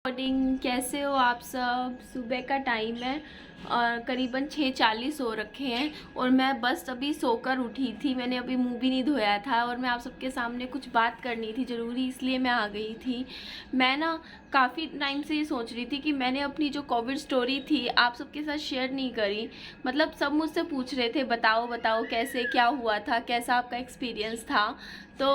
Morning, कैसे हो आप सब। सुबह का टाइम है और करीबन 6:40 हो रखे हैं और मैं बस अभी सोकर उठी थी। मैंने अभी मुंह भी नहीं धोया था और मैं आप सबके सामने कुछ बात करनी थी ज़रूरी, इसलिए मैं आ गई थी। मैं ना काफ़ी टाइम से ये सोच रही थी कि मैंने अपनी जो कोविड स्टोरी थी आप सबके साथ शेयर नहीं करी। मतलब सब मुझसे पूछ रहे थे बताओ बताओ कैसे क्या हुआ था, कैसा आपका एक्सपीरियंस था। तो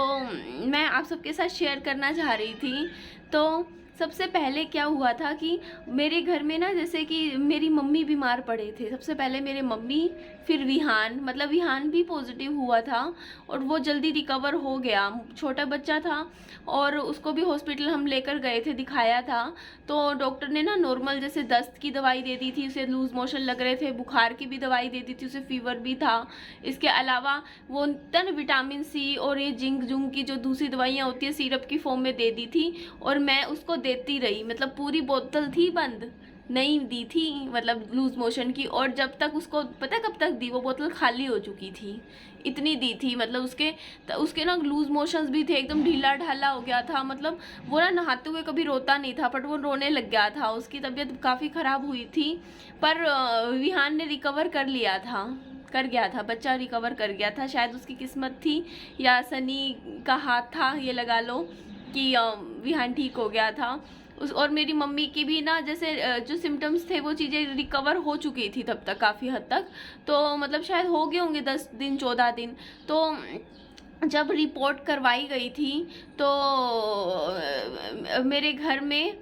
मैं आप सबके साथ शेयर करना चाह रही थी। तो सबसे पहले क्या हुआ था कि मेरे घर में ना, जैसे कि मेरी मम्मी बीमार पड़े थे। सबसे पहले मेरे मम्मी, फिर विहान। मतलब विहान भी पॉजिटिव हुआ था और वो जल्दी रिकवर हो गया। छोटा बच्चा था और उसको भी हॉस्पिटल हम लेकर गए थे, दिखाया था। तो डॉक्टर ने ना नॉर्मल जैसे दस्त की दवाई दे दी थी, उसे लूज़ मोशन लग रहे थे, बुखार की भी दवाई दे दी थी, उसे फीवर भी था। इसके अलावा वो तन विटामिन सी और ये जिंक जुंक की जो दूसरी दवाइयाँ होती है सिरप की फॉर्म में दे दी थी और मैं उसको देती रही। मतलब पूरी बोतल थी बंद, नहीं दी थी, मतलब लूज मोशन की। और जब तक उसको पता है कब तक दी, वो बोतल खाली हो चुकी थी, इतनी दी थी। मतलब उसके ना लूज मोशंस भी थे, एकदम ढीला ढाला हो गया था। मतलब वो ना नहाते हुए कभी रोता नहीं था, बट वो रोने लग गया था। उसकी तबीयत काफ़ी ख़राब हुई थी, पर विहान ने रिकवर कर लिया था, कर गया था, बच्चा रिकवर कर गया था। शायद उसकी किस्मत थी या शनि का हाथ था, ये लगा लो कि विहान ठीक हो गया था। और मेरी मम्मी की भी ना जैसे जो सिम्टम्स थे वो चीज़ें रिकवर हो चुकी थी तब तक, काफ़ी हद तक। तो मतलब शायद हो गए होंगे 10 दिन 14 दिन। तो जब रिपोर्ट करवाई गई थी तो मेरे घर में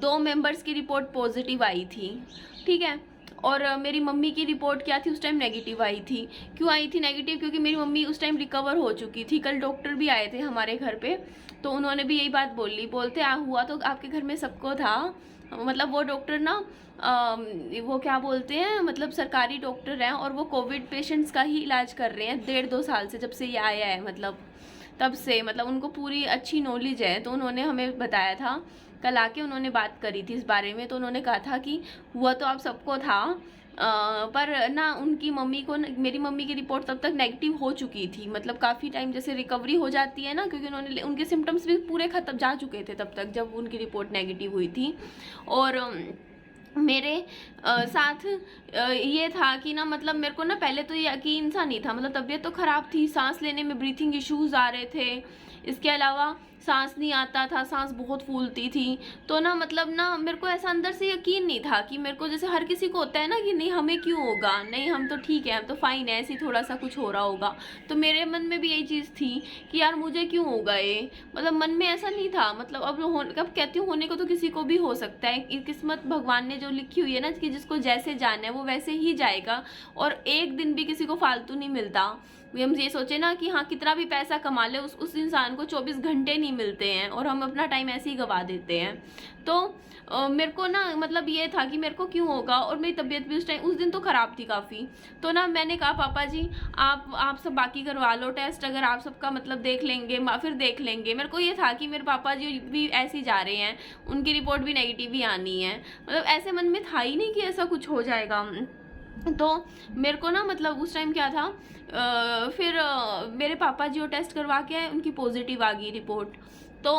2 मेंबर्स की रिपोर्ट पॉजिटिव आई थी, ठीक है। और मेरी मम्मी की रिपोर्ट क्या थी, उस टाइम नेगेटिव आई थी। क्यों आई थी नेगेटिव? क्योंकि मेरी मम्मी उस टाइम रिकवर हो चुकी थी। कल डॉक्टर भी आए थे हमारे घर पे, तो उन्होंने भी यही बात बोली। बोलते हुआ तो आपके घर में सबको था। मतलब वो डॉक्टर ना वो क्या बोलते हैं, मतलब सरकारी डॉक्टर हैं और वो कोविड पेशेंट्स का ही इलाज कर रहे हैं 1.5-2 साल से, जब से ये आया है। मतलब तब से, मतलब उनको पूरी अच्छी नॉलेज है। तो उन्होंने हमें बताया था, कल आके उन्होंने बात करी थी इस बारे में। तो उन्होंने कहा था कि हुआ तो आप सबको था, पर ना उनकी मम्मी को, मेरी मम्मी की रिपोर्ट तब तक नेगेटिव हो चुकी थी। मतलब काफ़ी टाइम जैसे रिकवरी हो जाती है ना, क्योंकि उनके सिम्टम्स भी पूरे खत्म जा चुके थे तब तक जब उनकी रिपोर्ट नेगेटिव हुई थी। और मेरे साथ ये था कि ना, मतलब मेरे को ना पहले तो ये यकीन सा नहीं था। मतलब तबीयत तो ख़राब थी, सांस लेने में ब्रीथिंग इश्यूज़ आ रहे थे। इसके अलावा सांस नहीं आता था, सांस बहुत फूलती थी। तो ना मतलब ना मेरे को ऐसा अंदर से यकीन नहीं था कि मेरे को, जैसे हर किसी को होता है ना कि नहीं हमें क्यों होगा, नहीं हम तो ठीक है, हम तो फाइन है, ऐसे ही थोड़ा सा कुछ हो रहा होगा। तो मेरे मन में भी यही चीज़ थी कि यार मुझे क्यों होगा ये। मतलब मन में ऐसा नहीं था। मतलब अब कहती हूँ होने को तो किसी को भी हो सकता है। किस्मत भगवान ने जो लिखी हुई है ना कि जिसको जैसे जाना है वो वैसे ही जाएगा। और एक दिन भी किसी को फालतू नहीं मिलता। हम ये सोचे ना कि हाँ कितना भी पैसा कमा ले, उस इंसान को 24 घंटे नहीं मिलते हैं और हम अपना टाइम ऐसे ही गवा देते हैं। तो मेरे को ना मतलब ये था कि मेरे को क्यों होगा। और मेरी तबीयत भी उस दिन तो ख़राब थी काफ़ी। तो ना मैंने कहा पापा जी आप सब बाकी करवा लो टेस्ट, अगर आप सबका मतलब देख लेंगे फिर देख लेंगे। मेरे को ये था कि मेरे पापा जी भी ऐसे ही जा रहे हैं, उनकी रिपोर्ट भी नेगेटिव ही आनी है। मतलब ऐसे मन में था ही नहीं कि ऐसा कुछ हो जाएगा। तो मेरे को ना मतलब उस टाइम क्या था, फिर मेरे पापा जी वो टेस्ट करवा के आए, उनकी पॉजिटिव आ गई रिपोर्ट। तो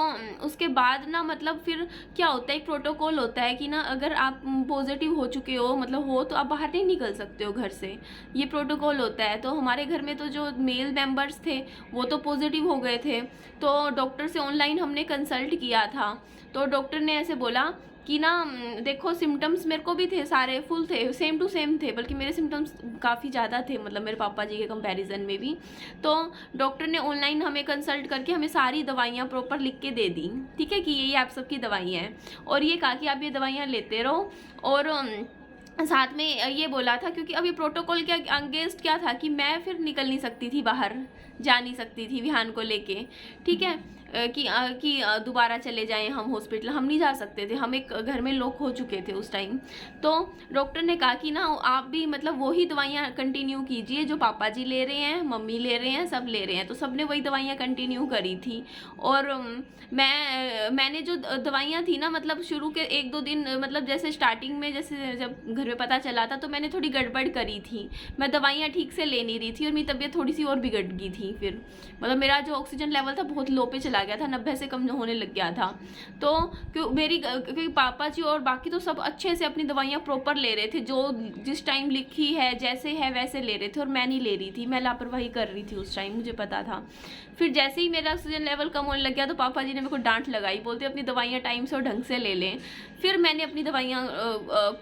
उसके बाद ना मतलब फिर क्या होता है, एक प्रोटोकॉल होता है कि ना अगर आप पॉजिटिव हो चुके हो, मतलब हो, तो आप बाहर नहीं निकल सकते हो घर से, ये प्रोटोकॉल होता है। तो हमारे घर में तो जो मेल मेंबर्स थे वो तो पॉजिटिव हो गए थे। तो डॉक्टर से ऑनलाइन हमने कंसल्ट किया था। तो डॉक्टर ने ऐसे बोला कि ना देखो सिम्टम्स मेरे को भी थे, सारे फुल थे, सेम टू सेम थे, बल्कि मेरे सिम्टम्स काफ़ी ज़्यादा थे, मतलब मेरे पापा जी के कंपैरिजन में भी। तो डॉक्टर ने ऑनलाइन हमें कंसल्ट करके हमें सारी दवाइयाँ प्रॉपर लिख के दे दी, ठीक है, कि ये आप सबकी दवाइयाँ हैं। और ये कहा कि आप ये दवाइयाँ लेते रहो। और साथ में ये बोला था, क्योंकि अभी प्रोटोकॉल के अगेंस्ट क्या था कि मैं फिर निकल नहीं सकती थी बाहर, जा नहीं सकती थी विहान को लेके, ठीक है। कि दोबारा चले जाएं हम हॉस्पिटल, हम नहीं जा सकते थे, हम एक घर में लॉक हो चुके थे उस टाइम। तो डॉक्टर ने कहा कि ना आप भी मतलब वही दवाइयाँ कंटिन्यू कीजिए जो पापा जी ले रहे हैं, मम्मी ले रहे हैं, सब ले रहे हैं। तो सबने वही दवाइयाँ कंटिन्यू करी थी। और मैंने जो दवाइयाँ थी ना, मतलब शुरू के 1-2 दिन, मतलब जैसे स्टार्टिंग में जैसे जब घर में पता चला था तो मैंने थोड़ी गड़बड़ करी थी। मैं दवाइयाँ ठीक से ले नहीं रही थी और मेरी तबीयत थोड़ी सी और बिगड़ गई थी। थी फिर, मतलब मेरा जो ऑक्सीजन लेवल था बहुत लो पे चला गया था, 90 से कम होने लग गया था। तो क्योंकि पापा जी और बाकी तो सब अच्छे से अपनी दवाइयाँ प्रॉपर ले रहे थे, जो जिस टाइम लिखी है जैसे है वैसे ले रहे थे, और मैं नहीं ले रही थी, मैं लापरवाही कर रही थी उस टाइम, मुझे पता था। फिर जैसे ही मेरा ऑक्सीजन लेवल कम होने लग गया तो पापा जी ने मेरे को डांट लगाई, बोलते अपनी दवाइयाँ टाइम से और ढंग से ले लें। फिर मैंने अपनी दवाइयाँ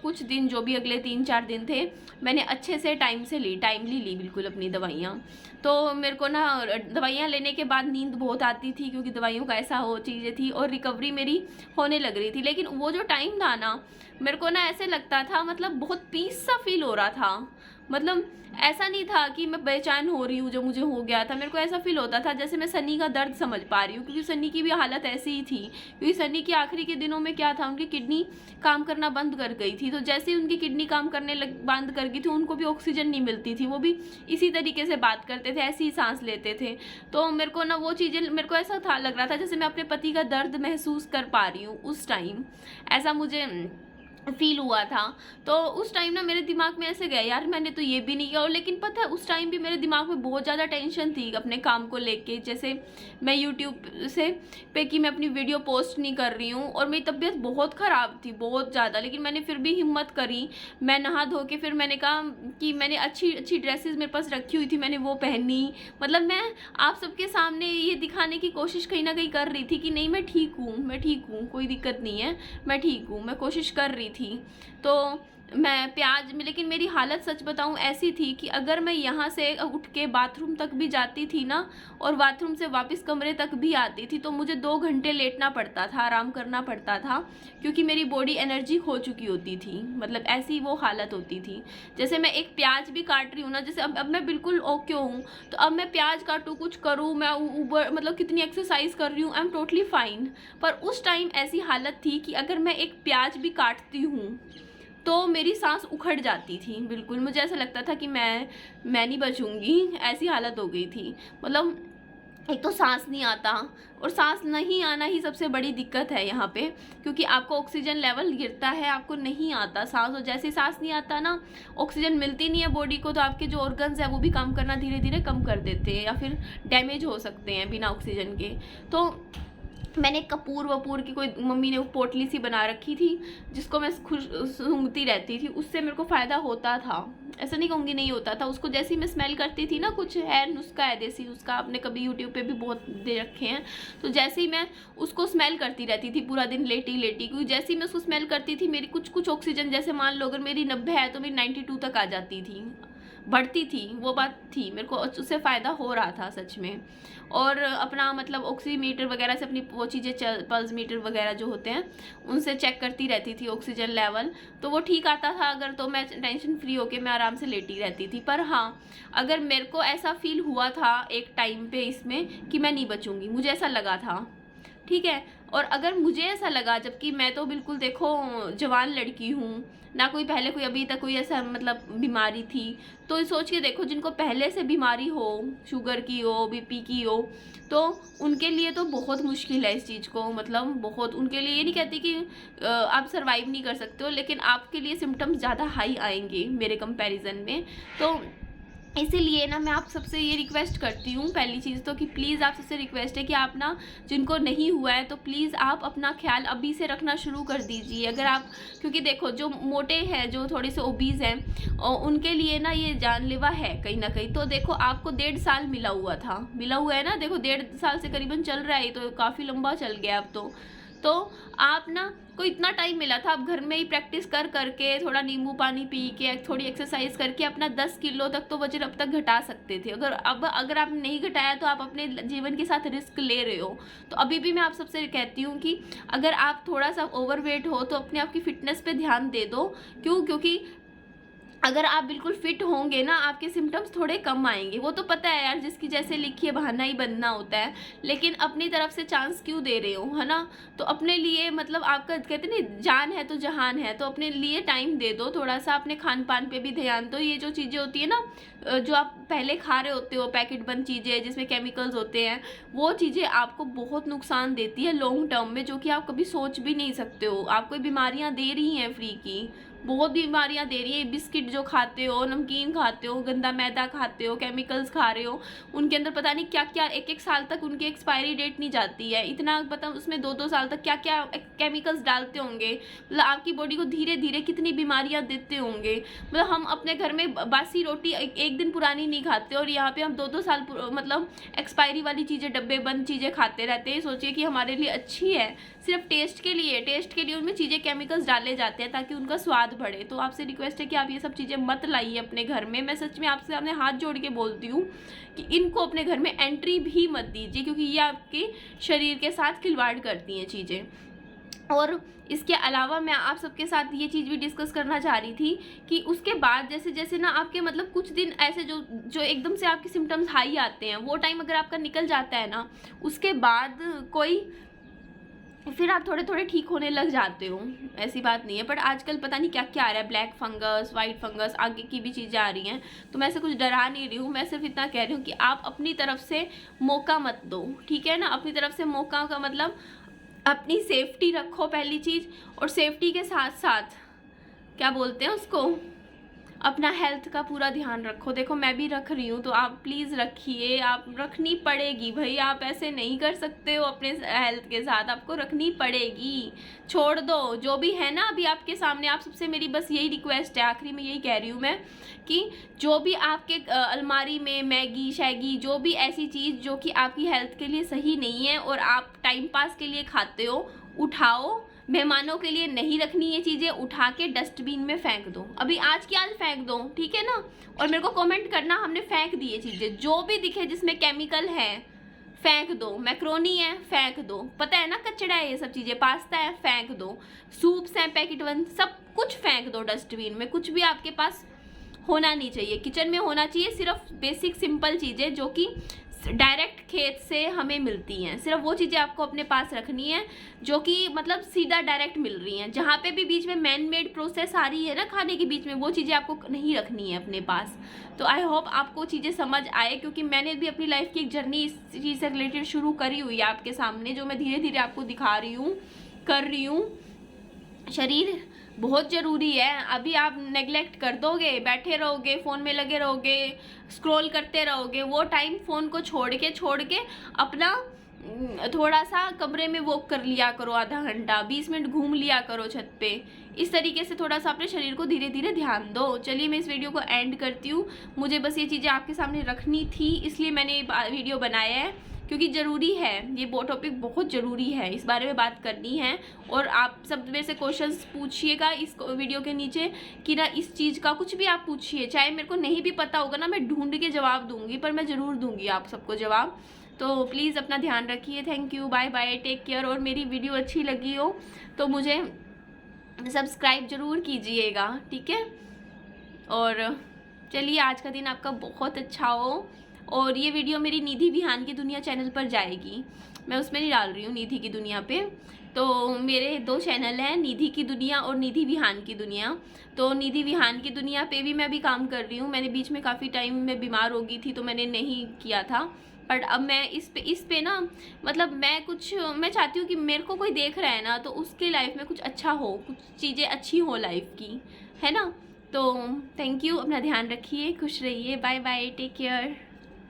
कुछ दिन, जो भी अगले 3-4 दिन थे, मैंने अच्छे से टाइमली ली बिल्कुल अपनी दवाइयाँ। तो मेरे को ना दवाइयाँ लेने के बाद नींद बहुत आती थी, क्योंकि दवाइयों का ऐसा हो चीज़ें थी, और रिकवरी मेरी होने लग रही थी। लेकिन वो जो टाइम था ना, मेरे को ना ऐसे लगता था, मतलब बहुत पीस सा फील हो रहा था। मतलब ऐसा नहीं था कि मैं बेचैन हो रही हूँ जो मुझे हो गया था, मेरे को ऐसा फील होता था जैसे मैं सनी का दर्द समझ पा रही हूँ, क्योंकि सनी की भी हालत ऐसी ही थी। क्योंकि सनी के आखिरी के दिनों में क्या था, उनकी किडनी काम करना बंद कर गई थी। तो जैसे ही उनकी किडनी काम करने बंद कर गई थी, उनको भी ऑक्सीजन नहीं मिलती थी, वो भी इसी तरीके से बात करते थे, ऐसे ही सांस लेते थे। तो मेरे को ना वो चीज़ें, मेरे को ऐसा था, लग रहा था जैसे मैं अपने पति का दर्द महसूस कर पा रही हूँ उस टाइम, ऐसा मुझे फील हुआ था। तो उस टाइम ना मेरे दिमाग में ऐसे गया, यार मैंने तो ये भी नहीं किया। और लेकिन पता है उस टाइम भी मेरे दिमाग में बहुत ज़्यादा टेंशन थी अपने काम को लेके, जैसे मैं यूट्यूब से पे कि मैं अपनी वीडियो पोस्ट नहीं कर रही हूँ, और मेरी तबीयत बहुत ख़राब थी, बहुत ज़्यादा। लेकिन मैंने फिर भी हिम्मत करी, मैं नहा धो के फिर मैंने कहा कि मैंने अच्छी अच्छी ड्रेसेस मेरे पास रखी हुई थी, मैंने वो पहनी। मतलब मैं आप सबके सामने ये दिखाने की कोशिश कहीं ना कहीं कर रही थी कि नहीं मैं ठीक हूँ, कोई दिक्कत नहीं है, मैं ठीक हूँ, मैं कोशिश कर रही थी। तो मैं प्याज में, लेकिन मेरी हालत सच बताऊं ऐसी थी कि अगर मैं यहाँ से उठ के बाथरूम तक भी जाती थी ना, और बाथरूम से वापस कमरे तक भी आती थी, तो मुझे 2 घंटे लेटना पड़ता था, आराम करना पड़ता था, क्योंकि मेरी बॉडी एनर्जी खो चुकी होती थी। मतलब ऐसी वो हालत होती थी। जैसे मैं एक प्याज भी काट रही हूँ ना, जैसे अब मैं बिल्कुल ओके हूँ, तो अब मैं प्याज काटूँ, कुछ करूँ, मैं ऊबर मतलब कितनी एक्सरसाइज कर रही हूँ, आई एम टोटली फाइन। पर उस टाइम ऐसी हालत थी कि अगर मैं एक प्याज भी काटती हूँ तो मेरी सांस उखड़ जाती थी, बिल्कुल मुझे ऐसा लगता था कि मैं नहीं बचूंगी, ऐसी हालत हो गई थी। मतलब एक तो सांस नहीं आता, और सांस नहीं आना ही सबसे बड़ी दिक्कत है यहाँ पे, क्योंकि आपको ऑक्सीजन लेवल गिरता है, आपको नहीं आता सांस। और जैसे सांस नहीं आता ना, ऑक्सीजन मिलती नहीं है बॉडी को, तो आपके जो ऑर्गन्स है वो भी काम करना धीरे धीरे कम कर देते हैं, या फिर डैमेज हो सकते हैं बिना ऑक्सीजन के। तो मैंने कपूर की कोई मम्मी ने वो पोटली सी बना रखी थी, जिसको मैं सूंघती रहती थी, उससे मेरे को फ़ायदा होता था, ऐसा नहीं कहूँगी नहीं होता था। उसको जैसे ही मैं स्मेल करती थी ना, कुछ है नुस्खा है देसी नुस्खा, आपने कभी यूट्यूब पे भी बहुत दे रखे हैं, तो जैसे ही मैं उसको स्मेल करती रहती थी पूरा दिन लेटी, क्योंकि जैसे ही मैं उसको स्मेल करती थी, मेरी कुछ ऑक्सीजन, जैसे मान लो अगर मेरी 90 है तो मेरी 92 तक आ जाती थी, बढ़ती थी, वो बात थी। मेरे को उससे फ़ायदा हो रहा था सच में। और अपना मतलब ऑक्सीमीटर वगैरह से अपनी वो चीज़ें, पल्स मीटर वगैरह जो होते हैं उनसे चेक करती रहती थी ऑक्सीजन लेवल, तो वो ठीक आता था अगर, तो मैं टेंशन फ्री होके मैं आराम से लेटी रहती थी। पर हाँ, अगर मेरे को ऐसा फील हुआ था एक टाइम पे इसमें कि मैं नहीं बचूंगी, मुझे ऐसा लगा था, ठीक है। और अगर मुझे ऐसा लगा, जबकि मैं तो बिल्कुल देखो जवान लड़की हूँ ना, कोई पहले कोई अभी तक कोई ऐसा मतलब बीमारी थी, तो सोच के देखो जिनको पहले से बीमारी हो, शुगर की हो, बीपी की हो, तो उनके लिए तो बहुत मुश्किल है इस चीज़ को, मतलब बहुत उनके लिए। ये नहीं कहती कि आप सरवाइव नहीं कर सकते हो, लेकिन आपके लिए सिम्टम्स ज़्यादा हाई आएंगे मेरे कंपैरिजन में। तो इसीलिए ना मैं आप सबसे ये रिक्वेस्ट करती हूँ, पहली चीज़ तो कि प्लीज़ आप सबसे रिक्वेस्ट है कि आप ना, जिनको नहीं हुआ है तो प्लीज़ आप अपना ख्याल अभी से रखना शुरू कर दीजिए। अगर आप, क्योंकि देखो जो मोटे हैं, जो थोड़े से ओबीज़ हैं, और उनके लिए ना ये जानलेवा है कहीं ना कहीं। तो देखो आपको 1.5 साल मिला हुआ है ना, देखो 1.5 साल से करीबन चल रहा है, तो काफ़ी लंबा चल गया अब तो आप ना को इतना टाइम मिला था, आप घर में ही प्रैक्टिस करके, थोड़ा नींबू पानी पी के, थोड़ी एक्सरसाइज करके अपना 10 किलो तक तो वजन अब तक घटा सकते थे। अगर आपने नहीं घटाया तो आप अपने जीवन के साथ रिस्क ले रहे हो। तो अभी भी मैं आप सबसे कहती हूँ कि अगर आप थोड़ा सा ओवरवेट हो तो अपने आप की फिटनेस पे ध्यान दे दो। क्योंकि अगर आप बिल्कुल फिट होंगे ना, आपके सिम्टम्स थोड़े कम आएंगे। वो तो पता है यार, जिसकी जैसे लिखी है बहाना ही बनना होता है, लेकिन अपनी तरफ से चांस क्यों दे रहे हो, है ना। तो अपने लिए, मतलब आपका कहते नहीं जान है तो जहान है, तो अपने लिए टाइम दे दो, थोड़ा सा अपने खान पान पे भी ध्यान दो। ये जो चीज़ें होती है ना, जो आप पहले खा रहे होते हो पैकेट बंद चीज़ें जिसमें केमिकल्स होते हैं, वो चीज़ें आपको बहुत नुकसान देती है लॉन्ग टर्म में, जो कि आप कभी सोच भी नहीं सकते हो। आपको बीमारियां दे रही हैं फ्री की, बहुत बीमारियां दे रही है। बिस्किट जो खाते हो, नमकीन खाते हो, गंदा मैदा खाते हो, केमिकल्स खा रहे हो, उनके अंदर पता नहीं क्या क्या, एक एक साल तक उनकी एक्सपायरी डेट नहीं जाती है, इतना पता उसमें 2-2 साल तक क्या क्या केमिकल्स डालते होंगे। मतलब आपकी बॉडी को धीरे धीरे कितनी बीमारियां देते होंगे। मतलब हम अपने घर में बासी रोटी एक दिन पुरानी नहीं खाते, और यहाँ पे हम 2-2 साल मतलब एक्सपायरी वाली चीज़ें, डब्बे बंद चीज़ें खाते रहते हैं। सोचिए कि हमारे लिए अच्छी है, सिर्फ टेस्ट के लिए उनमें चीज़ें केमिकल्स डाले जाते हैं ताकि उनका स्वाद बढ़े। तो आपसे रिक्वेस्ट है कि आप ये सब चीज़ें मत लाइए अपने घर में। मैं सच में आपसे अपने हाथ जोड़ के बोलती हूँ कि इनको अपने घर में एंट्री भी मत दीजिए, क्योंकि ये आपके शरीर के साथ खिलवाड़ करती हैं चीज़ें। और इसके अलावा मैं आप सबके साथ ये चीज़ भी डिस्कस करना चाह रही थी कि उसके बाद जैसे जैसे ना आपके मतलब कुछ दिन ऐसे जो एकदम से आपके सिम्टम्स हाई आते हैं, वो टाइम अगर आपका निकल जाता है ना, उसके बाद फिर आप थोड़े थोड़े ठीक होने लग जाते हो, ऐसी बात नहीं है। बट आजकल पता नहीं क्या क्या आ रहा है, ब्लैक फंगस, वाइट फंगस, आगे की भी चीज़ें आ रही हैं। तो मैं ऐसे कुछ डरा नहीं रही हूँ, मैं सिर्फ इतना कह रही हूँ कि आप अपनी तरफ से मौका मत दो, ठीक है ना। अपनी तरफ से मौका का मतलब अपनी सेफ्टी रखो पहली चीज़, और सेफ्टी के साथ साथ क्या बोलते हैं उसको, अपना हेल्थ का पूरा ध्यान रखो। देखो मैं भी रख रही हूँ, तो आप प्लीज़ रखिए, आप रखनी पड़ेगी भाई, आप ऐसे नहीं कर सकते हो अपने हेल्थ के साथ, आपको रखनी पड़ेगी। छोड़ दो जो भी है ना अभी आपके सामने। आप सबसे मेरी बस यही रिक्वेस्ट है, आखिरी में यही कह रही हूँ मैं, कि जो भी आपके अलमारी में मैगी शैगी, जो भी ऐसी चीज़ जो कि आपकी हेल्थ के लिए सही नहीं है और आप टाइम पास के लिए खाते हो, उठाओ। मेहमानों के लिए नहीं रखनी ये चीज़ें, उठा के डस्टबिन में फेंक दो, अभी आज की आज फेंक दो, ठीक है ना। और मेरे को कमेंट करना हमने फेंक दी ये चीज़ें, जो भी दिखे जिसमें केमिकल है फेंक दो। मैक्रोनी है फेंक दो, पता है ना कचड़ा है ये सब चीज़ें, पास्ता है फेंक दो, सूप्स हैं पैकेट बंद, सब कुछ फेंक दो डस्टबिन में। कुछ भी आपके पास होना नहीं चाहिए, किचन में होना चाहिए सिर्फ बेसिक सिंपल चीज़ें जो कि डायरेक्ट खेत से हमें मिलती हैं। सिर्फ वो चीज़ें आपको अपने पास रखनी है जो कि मतलब सीधा डायरेक्ट मिल रही हैं। जहाँ पे भी बीच में मैन मेड प्रोसेस आ रही है ना खाने के बीच में, वो चीज़ें आपको नहीं रखनी है अपने पास। तो आई होप आपको चीज़ें समझ आए, क्योंकि मैंने भी अपनी लाइफ की एक जर्नी इस चीज़ से रिलेटेड शुरू करी हुई है आपके सामने, जो मैं धीरे धीरे आपको दिखा रही हूँ, कर रही हूँ। शरीर बहुत ज़रूरी है। अभी आप नेग्लेक्ट कर दोगे, बैठे रहोगे, फ़ोन में लगे रहोगे, स्क्रॉल करते रहोगे, वो टाइम फ़ोन को छोड़ के अपना थोड़ा सा कमरे में वॉक कर लिया करो, आधा घंटा 20 मिनट घूम लिया करो छत पे। इस तरीके से थोड़ा सा अपने शरीर को धीरे धीरे ध्यान दो। चलिए मैं इस वीडियो को एंड करती हूँ। मुझे बस ये चीज़ें आपके सामने रखनी थी, इसलिए मैंने ये वीडियो बनाया है, क्योंकि ज़रूरी है, ये टॉपिक बहुत ज़रूरी है, इस बारे में बात करनी है। और आप सब मेरे से क्वेश्चंस पूछिएगा इस वीडियो के नीचे कि ना इस चीज़ का कुछ भी आप पूछिए, चाहे मेरे को नहीं भी पता होगा ना, मैं ढूंढ के जवाब दूंगी, पर मैं ज़रूर दूंगी आप सबको जवाब। तो प्लीज़ अपना ध्यान रखिए। Thank you, bye bye, take care. और मेरी वीडियो अच्छी लगी हो तो मुझे सब्सक्राइब ज़रूर कीजिएगा, ठीक है। और चलिए आज का दिन आपका बहुत अच्छा हो। और ये वीडियो मेरी निधि विहान की दुनिया चैनल पर जाएगी, मैं उसमें नहीं डाल रही हूँ निधि की दुनिया पे। तो मेरे 2 चैनल हैं, निधि की दुनिया और निधि विहान की दुनिया। तो निधि विहान की दुनिया पे भी मैं अभी काम कर रही हूँ। मैंने बीच में काफ़ी टाइम में बीमार हो गई थी तो मैंने नहीं किया था, बट अब मैं इस पे ना मतलब मैं चाहती हूँ कि मेरे को कोई देख रहा है ना तो उसके लाइफ में कुछ अच्छा हो, कुछ चीज़ें अच्छी हो लाइफ की, है ना। तो थैंक यू, अपना ध्यान रखिए, खुश रहिए, बाय बाय, टेक केयर।